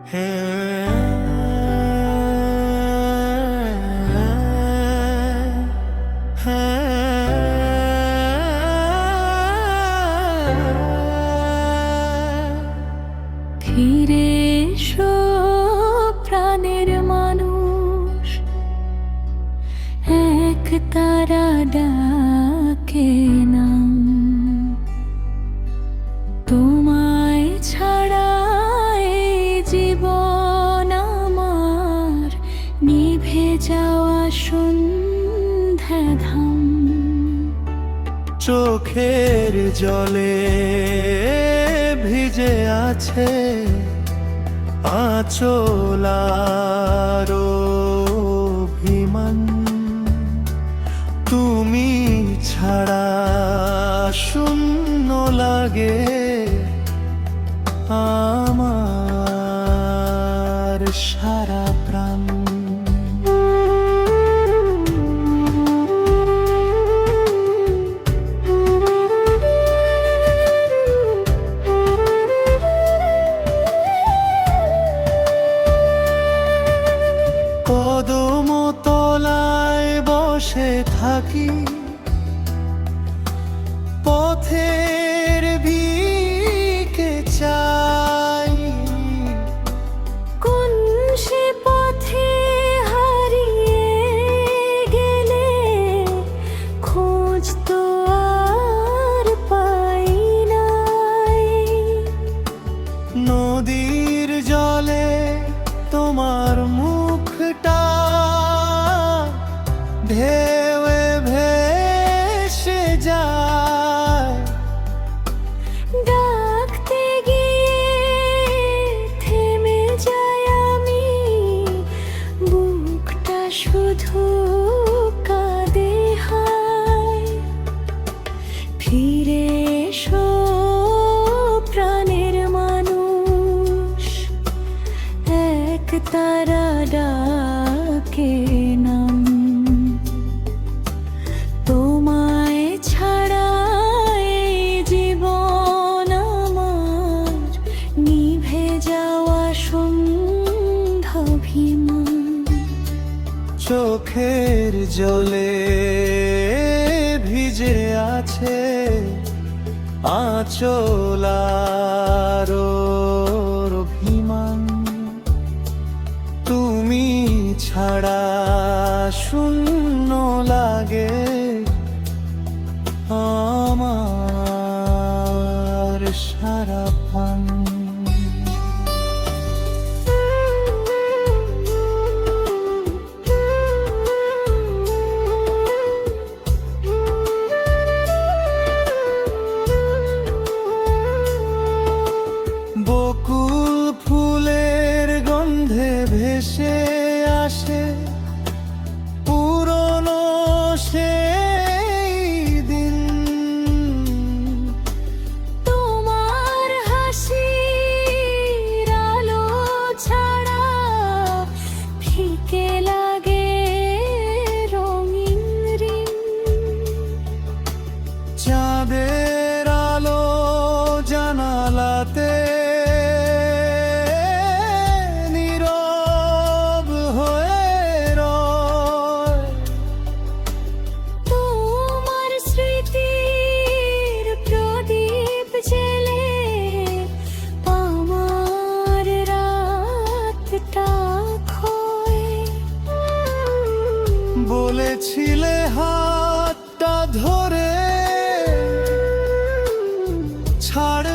ফিরে এসো প্রাণের মানুষ, এক তারা ডাকে নাম। তোমায় ছাড়া এই জীবন আমার নিভে যাওয়া সন্ধ্যাধাম। চোখের জলে ভিজে আছে আঁচলার অভিমান। তুমি ছাড়া শূন্য লাগে আমার সারা প্রাণ। কদম তলায় বসে থাকি, পথের ভিকে চাই। কোন সে পথে হারিয়ে গেলে খোঁজ তো আর পাই নাই। নদীর জলে তোমার মুখটা ঢেউয়ে ভেসে যায়। ডাকতে গিয়ে থেমে যাই আমি, বুকটা শুধু কাঁদে হায়। ফিরে এসো প্রাণের মানুষ, এক তারা ডাকে নাম। তোমায় ছাড়া এই জীবন আমার নিভে যাওয়া সন্ধ্যাভিমান। চোখের জলে ভিজে আছে আঁচলার অভিমান। তুমি ছাড়া শূন্য লাগে আমার সারা প্রাণ। বকুল ফুলের গন্ধে ভেসে আসে পুরনো সেই দিন। তোমার হাসির আলো ছাড়া ফিকে লাগে রঙিন রিং। চাঁদের আলো জানালাতে নীরব হয়ে রয়। তোমার স্মৃতির প্রদীপ জেলে আমার রাতটা খোয়। বলেছিলে হাতটা ধরে ছাড়